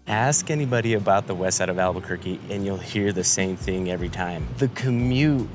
Ask anybody about the west side of Albuquerque and you'll hear the same thing every time. The commute.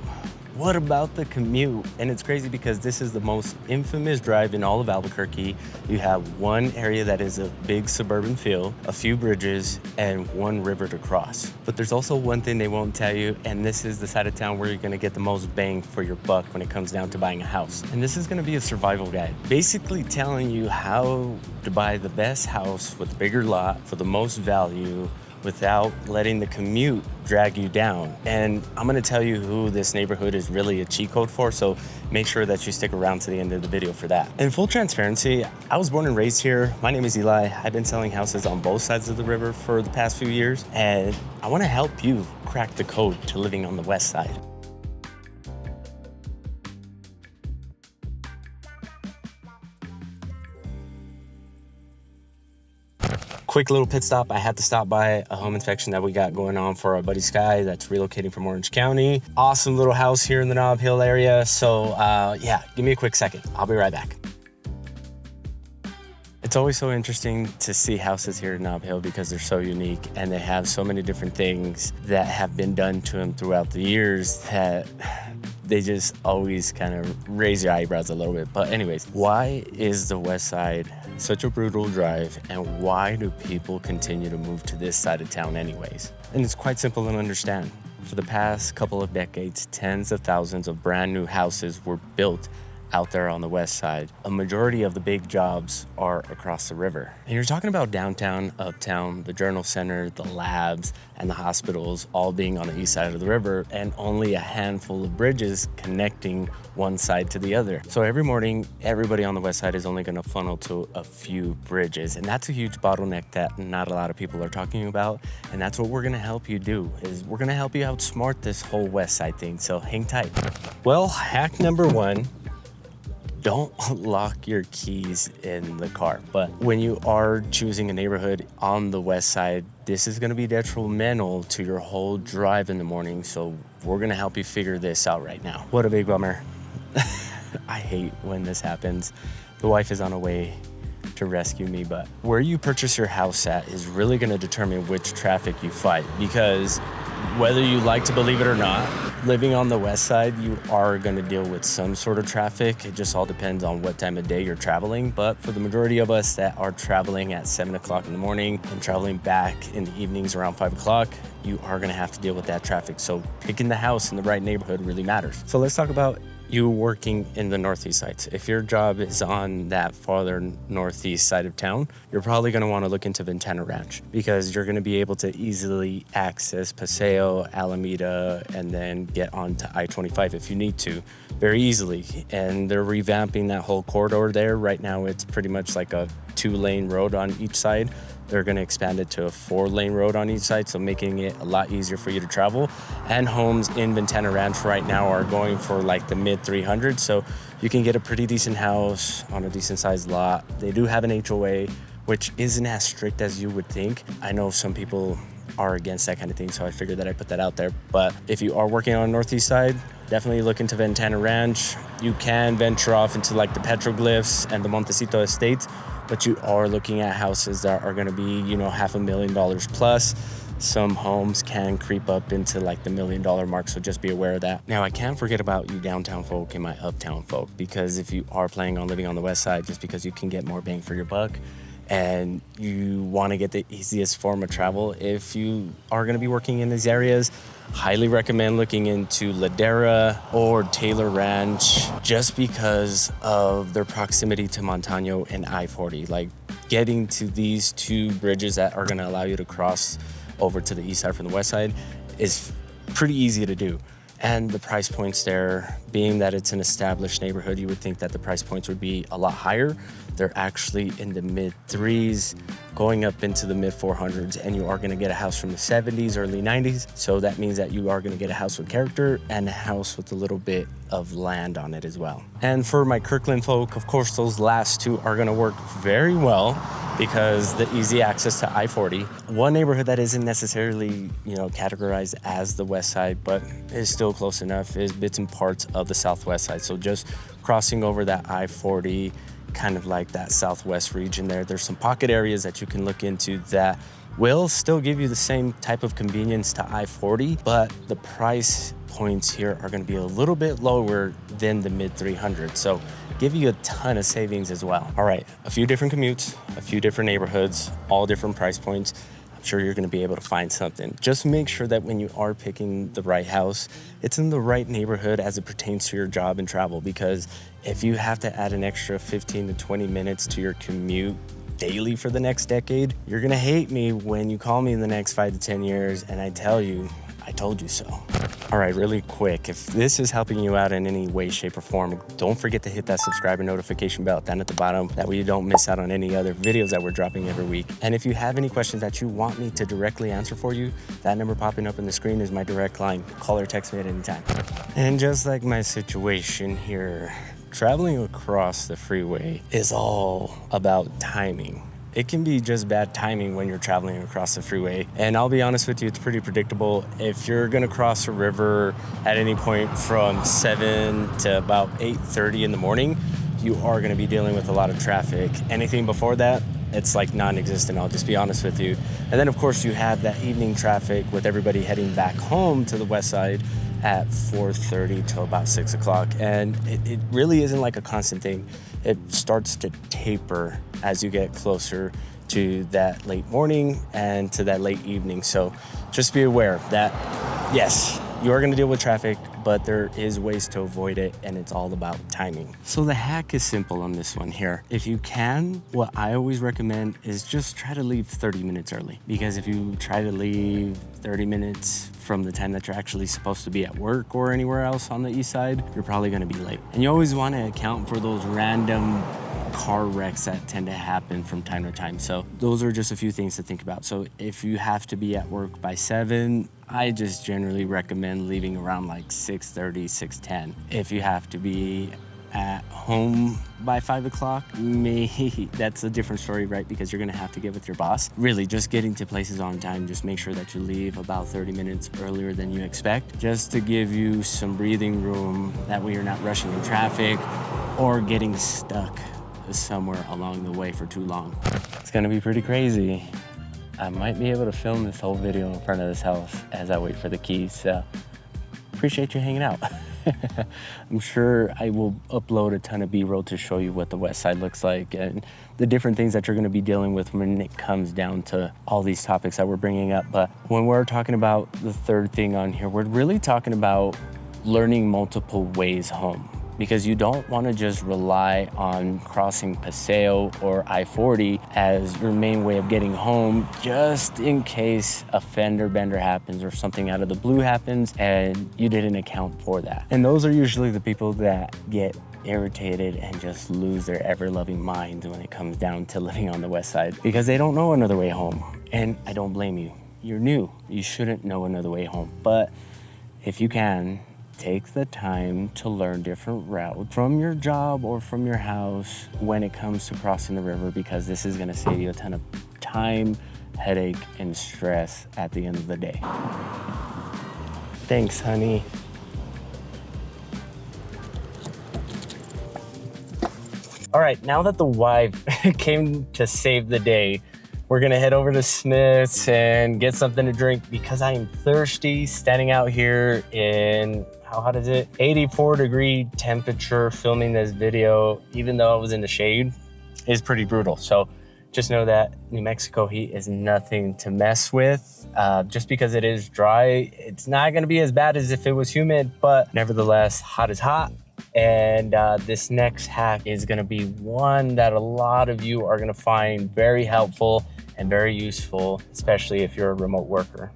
What about the commute? And it's crazy because this is the most infamous drive in all of Albuquerque. You have one area that is a big suburban feel, a few bridges, and one river to cross. But there's also one thing they won't tell you, and this is the side of town where you're gonna get the most bang for your buck when it comes down to buying a house. And this is gonna be a survival guide, basically telling you how to buy the best house with a bigger lot for the most value without letting the commute drag you down. And I'm gonna tell you who this neighborhood is really a cheat code for, so make sure that you stick around to the end of the video for that. In full transparency, I was born and raised here. My name is Eli. I've been selling houses on both sides of the river for the past few years, and I wanna help you crack the code to living on the west side. Quick little pit stop. I had to stop by a home inspection that we got going on for our buddy Sky that's relocating from Orange County. Awesome little house here in the Nob Hill area. So yeah, give me a quick second. I'll be right back. It's always so interesting to see houses here in Nob Hill because they're so unique and they have so many different things that have been done to them throughout the years that they just always kind of raise your eyebrows a little bit. But anyways, why is the west side such a brutal drive, and why do people continue to move to this side of town anyways? And it's quite simple to understand. For the past couple of decades, tens of thousands of brand new houses were built out there on the west side. A majority of the big jobs are across the river. And you're talking about downtown, uptown, the Journal Center, the labs, and the hospitals all being on the east side of the river, and only a handful of bridges connecting one side to the other. So every morning, everybody on the west side is only gonna funnel to a few bridges. And that's a huge bottleneck that not a lot of people are talking about. And that's what we're gonna help you do, is we're gonna help you outsmart this whole west side thing. So hang tight. Well, hack number one, don't lock your keys in the car. But when you are choosing a neighborhood on the west side, this is gonna be detrimental to your whole drive in the morning. So we're gonna help you figure this out right now. What a big bummer. I hate when this happens. The wife is on her way to rescue me, but where you purchase your house at is really gonna determine which traffic you fight, because whether you like to believe it or not, living on the west side, you are going to deal with some sort of traffic. It just all depends on what time of day you're traveling. But for the majority of us that are traveling at 7 o'clock in the morning and traveling back in the evenings around 5 o'clock, you are going to have to deal with that traffic. So picking the house in the right neighborhood really matters. So let's talk about you working in the northeast sides. If your job is on that farther northeast side of town, you're probably going to want to look into Ventana Ranch, because you're going to be able to easily access Paseo, Alameda, and then get onto I-25 if you need to very easily. And they're revamping that whole corridor there. Right now it's pretty much like a 2-lane road on each side. They're going to expand it to a 4-lane road on each side, so making it a lot easier for you to travel. And homes in Ventana Ranch right now are going for like the mid 300s, so you can get a pretty decent house on a decent sized lot. They do have an HOA, which isn't as strict as you would think. I know some people are against that kind of thing, so I figured that I'd put that out there. But if you are working on the northeast side, definitely look into Ventana Ranch. You can venture off into like the Petroglyphs and the Montecito Estates, but you are looking at houses that are gonna be, $500,000 plus. Some homes can creep up into like the $1 million mark, so just be aware of that. Now, I can't forget about you downtown folk and my uptown folk, because if you are planning on living on the west side, just because you can get more bang for your buck, and you want to get the easiest form of travel, if you are going to be working in these areas, highly recommend looking into Ladera or Taylor Ranch, just because of their proximity to Montano and I-40. Like, getting to these two bridges that are going to allow you to cross over to the east side from the west side is pretty easy to do. And the price points there, being that it's an established neighborhood, you would think that the price points would be a lot higher. They're actually in the mid 3s, going up into the mid 400s, and you are gonna get a house from the 70s, early 90s. So that means that you are gonna get a house with character and a house with a little bit of land on it as well. And for my Kirkland folk, of course, those last two are gonna work very well because the easy access to I-40. One neighborhood that isn't necessarily, categorized as the west side, but is still close enough, is bits and parts of the southwest side. So just crossing over that I-40, kind of like that southwest region there. There's some pocket areas that you can look into that will still give you the same type of convenience to I-40, but the price points here are going to be a little bit lower than the mid 300s. So give you a ton of savings as well. All right, a few different commutes, a few different neighborhoods, all different price points. I'm sure you're going to be able to find something. Just make sure that when you are picking the right house, it's in the right neighborhood as it pertains to your job and travel, because if you have to add an extra 15 to 20 minutes to your commute daily for the next decade, you're gonna hate me when you call me in the next 5 to 10 years and I tell you, I told you so. All right, really quick, if this is helping you out in any way, shape, or form, don't forget to hit that subscribe and notification bell down at the bottom. That way you don't miss out on any other videos that we're dropping every week. And if you have any questions that you want me to directly answer for you, that number popping up in the screen is my direct line. Call or text me at any time. And just like my situation here, traveling across the freeway is all about timing. It can be just bad timing when you're traveling across the freeway. And I'll be honest with you, it's pretty predictable. If you're gonna cross a river at any point from 7 to about 8:30 in the morning, you are gonna be dealing with a lot of traffic. Anything before that, it's like non-existent, I'll just be honest with you. And then of course you have that evening traffic with everybody heading back home to the west side at 4:30 till about 6 o'clock. And it really isn't like a constant thing. It starts to taper as you get closer to that late morning and to that late evening. So just be aware that, yes, you are gonna deal with traffic, but there is ways to avoid it, and it's all about timing. So the hack is simple on this one here. If you can, what I always recommend is just try to leave 30 minutes early, because if you try to leave 30 minutes from the time that you're actually supposed to be at work or anywhere else on the east side, you're probably gonna be late. And you always wanna account for those random car wrecks that tend to happen from time to time. So those are just a few things to think about. So if you have to be at work by 7, I just generally recommend leaving around like 6:30, 6:10. If you have to be at home by 5 o'clock, maybe that's a different story, right? Because you're gonna have to get with your boss. Really, just getting to places on time, just make sure that you leave about 30 minutes earlier than you expect, just to give you some breathing room. That way you're not rushing in traffic or getting stuck somewhere along the way for too long. It's gonna be pretty crazy. I might be able to film this whole video in front of this house as I wait for the keys. So appreciate you hanging out. I'm sure I will upload a ton of B-roll to show you what the west side looks like and the different things that you're going to be dealing with when it comes down to all these topics that we're bringing up. But when we're talking about the third thing on here, we're really talking about learning multiple ways home. Because you don't want to just rely on crossing Paseo or I-40 as your main way of getting home, just in case a fender bender happens or something out of the blue happens and you didn't account for that. And those are usually the people that get irritated and just lose their ever-loving minds when it comes down to living on the west side, because they don't know another way home. And I don't blame you. You're new. You shouldn't know another way home. But if you can, take the time to learn different routes from your job or from your house when it comes to crossing the river, because this is gonna save you a ton of time, headache, and stress at the end of the day. Thanks, honey. All right, now that the wife came to save the day, we're gonna head over to Smith's and get something to drink, because I am thirsty standing out here in, how hot is it? 84-degree temperature filming this video, even though I was in the shade, is pretty brutal. So just know that New Mexico heat is nothing to mess with. Just because it is dry, it's not gonna be as bad as if it was humid, but nevertheless, hot is hot. And this next hack is gonna be one that a lot of you are gonna find very helpful and very useful, especially if you're a remote worker.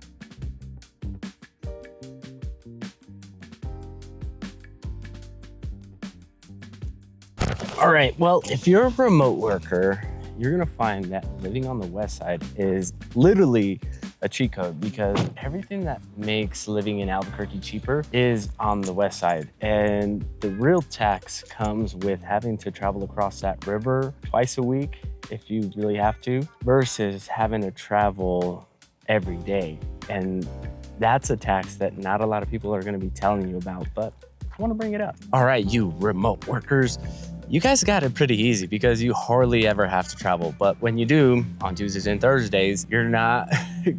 All right, well, if you're a remote worker, you're gonna find that living on the west side is literally a cheat code, because everything that makes living in Albuquerque cheaper is on the west side. And the real tax comes with having to travel across that river twice a week if you really have to, versus having to travel every day. And that's a tax that not a lot of people are gonna be telling you about, but I wanna bring it up. All right, you remote workers, you guys got it pretty easy because you hardly ever have to travel. But when you do, on Tuesdays and Thursdays, you're not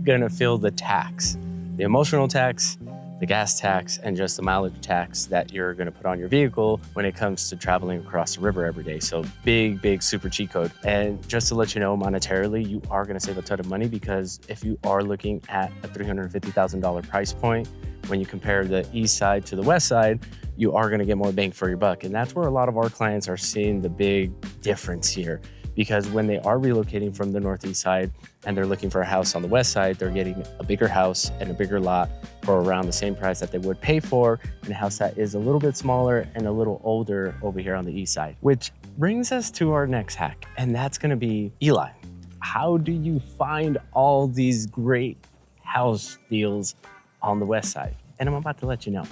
gonna feel the tax, the emotional tax, the gas tax, and just the mileage tax that you're gonna put on your vehicle when it comes to traveling across the river every day. So big, super cheat code. And just to let you know, monetarily, you are gonna save a ton of money because if you are looking at a $350,000 price point, when you compare the east side to the west side, you are gonna get more bang for your buck. And that's where a lot of our clients are seeing the big difference here. Because when they are relocating from the northeast side and they're looking for a house on the west side, they're getting a bigger house and a bigger lot for around the same price that they would pay for in a house that is a little bit smaller and a little older over here on the east side. Which brings us to our next hack, and that's gonna be Eli. How do you find all these great house deals on the west side? And I'm about to let you know.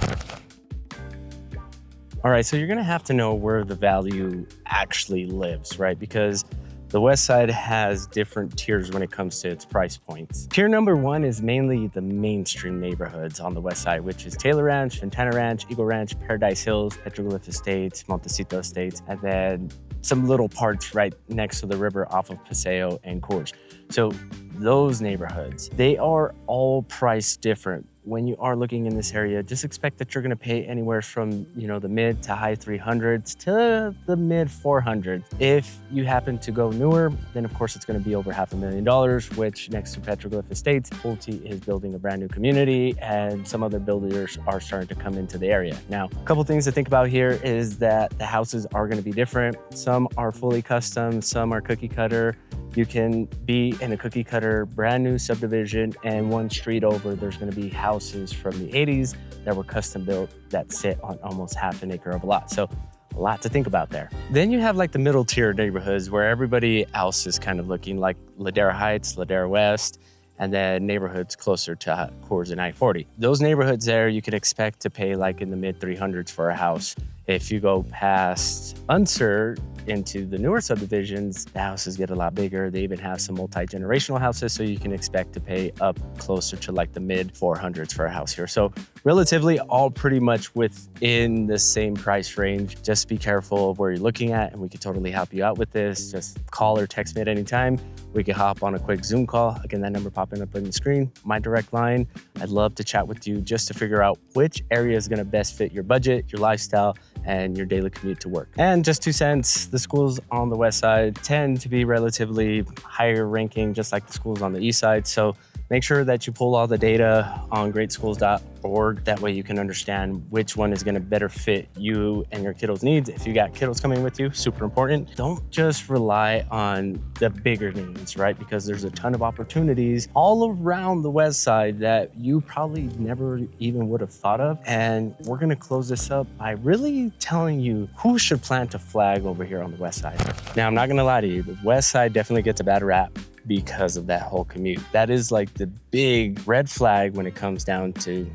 All right, so you're gonna have to know where the value actually lives, right? Because the west side has different tiers when it comes to its price points. Tier number one is mainly the mainstream neighborhoods on the west side, which is Taylor Ranch, Ventana Ranch, Eagle Ranch, Paradise Hills, Petroglyph Estates, Montecito Estates, and then some little parts right next to the river off of Paseo and Coors. So those neighborhoods, they are all priced different. When you are looking in this area, just expect that you're gonna pay anywhere from, the mid to high 300s to the mid 400s. If you happen to go newer, then of course it's gonna be over $500,000, which next to Petroglyph Estates, Pulte is building a brand new community and some other builders are starting to come into the area. Now, a couple things to think about here is that the houses are gonna be different. Some are fully custom, some are cookie cutter. You can be in a cookie cutter brand new subdivision and one street over, there's gonna be houses from the 80s that were custom built that sit on almost half an acre of a lot. So a lot to think about there. Then you have like the middle tier neighborhoods where everybody else is kind of looking like Ladera Heights, Ladera West, and then neighborhoods closer to Coors and I-40. Those neighborhoods there, you can expect to pay like in the mid 300s for a house. If you go past Unser into the newer subdivisions, the houses get a lot bigger. They even have some multi-generational houses, so you can expect to pay up closer to like the mid 400s for a house here. So relatively all pretty much within the same price range. Just be careful of where you're looking at, and we can totally help you out with this. Just call or text me at any time. We can hop on a quick Zoom call. Again, that number popping up on the screen, my direct line. I'd love to chat with you just to figure out which area is gonna best fit your budget, your lifestyle, and your daily commute to work. And just 2 cents, the schools on the west side tend to be relatively higher ranking, just like the schools on the east side. So make sure that you pull all the data on greatschools.org. That way you can understand which one is gonna better fit you and your kiddos' needs. If you got kiddos coming with you, super important. Don't just rely on the bigger names, right? Because there's a ton of opportunities all around the west side that you probably never even would have thought of. And we're gonna close this up by really telling you who should plant a flag over here on the west side. Now, I'm not gonna lie to you, the west side definitely gets a bad rap because of that whole commute. That is like the big red flag when it comes down to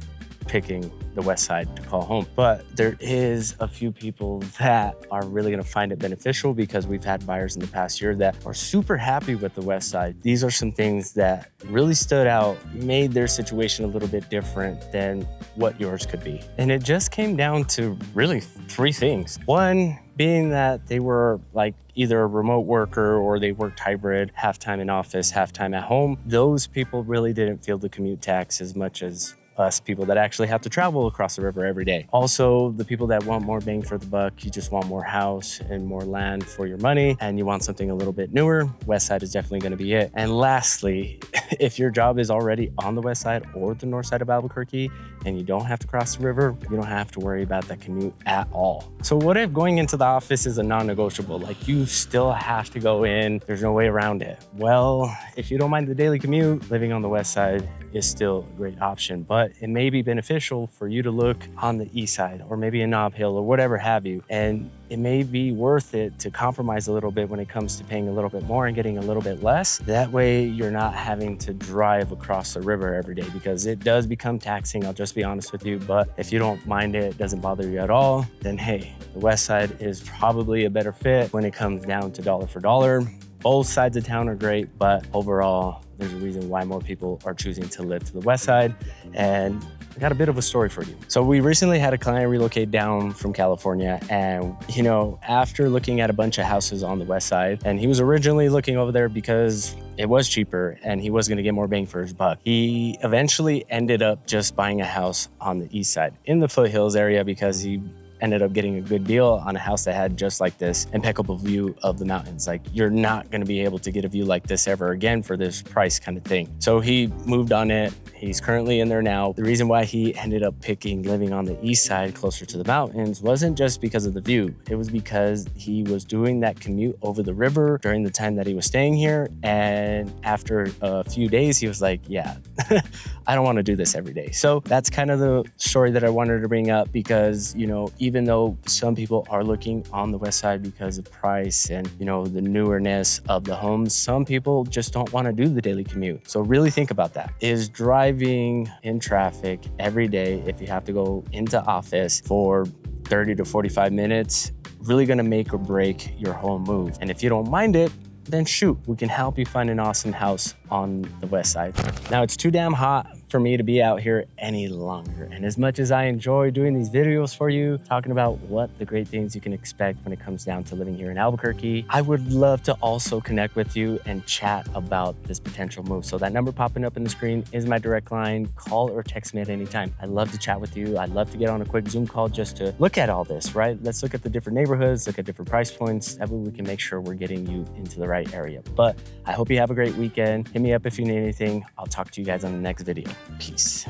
picking the west side to call home. But there is a few people that are really gonna find it beneficial because we've had buyers in the past year that are super happy with the west side. These are some things that really stood out, made their situation a little bit different than what yours could be. And it just came down to really 3 things. One, being that they were like either a remote worker or they worked hybrid, half time in office, half time at home. Those people really didn't feel the commute tax as much as us people that actually have to travel across the river every day. Also, the people that want more bang for the buck, you just want more house and more land for your money, and you want something a little bit newer, west side is definitely gonna be it. And lastly, if your job is already on the west side or the north side of Albuquerque, and you don't have to cross the river, you don't have to worry about that commute at all. So what if going into the office is a non-negotiable? Like you still have to go in, there's no way around it. Well, if you don't mind the daily commute, living on the west side is still a great option, but it may be beneficial for you to look on the east side or maybe in Nob Hill or whatever have you. And it may be worth it to compromise a little bit when it comes to paying a little bit more and getting a little bit less. That way you're not having to drive across the river every day, because it does become taxing, I'll just be honest with you. But if you don't mind it, doesn't bother you at all, then hey, the west side is probably a better fit when it comes down to dollar for dollar. Both sides of town are great, but overall, there's a reason why more people are choosing to live to the west side. And I got a bit of a story for you. So we recently had a client relocate down from California, and after looking at a bunch of houses on the west side, and he was originally looking over there because it was cheaper and he was going to get more bang for his buck. He eventually ended up just buying a house on the east side in the foothills area because he ended up getting a good deal on a house that had just like this impeccable view of the mountains. Like, you're not going to be able to get a view like this ever again for this price kind of thing. So he moved on it. He's currently in there now. The reason why he ended up picking living on the east side closer to the mountains wasn't just because of the view. It was because he was doing that commute over the river during the time that he was staying here. And after a few days, he was like, yeah, I don't want to do this every day. So that's kind of the story that I wanted to bring up because, even though some people are looking on the west side because of price and, the newness of the homes, some people just don't want to do the daily commute. So really think about that. Is driving in traffic every day, if you have to go into office for 30 to 45 minutes, really going to make or break your whole move? And if you don't mind it, then shoot, we can help you find an awesome house on the west side. Now, it's too damn hot for me to be out here any longer. And as much as I enjoy doing these videos for you, talking about what the great things you can expect when it comes down to living here in Albuquerque, I would love to also connect with you and chat about this potential move. So that number popping up on the screen is my direct line. Call or text me at any time. I'd love to chat with you. I'd love to get on a quick Zoom call just to look at all this, right? Let's look at the different neighborhoods, look at different price points. That way we can make sure we're getting you into the right area. But I hope you have a great weekend. Hit me up if you need anything. I'll talk to you guys on the next video. Peace.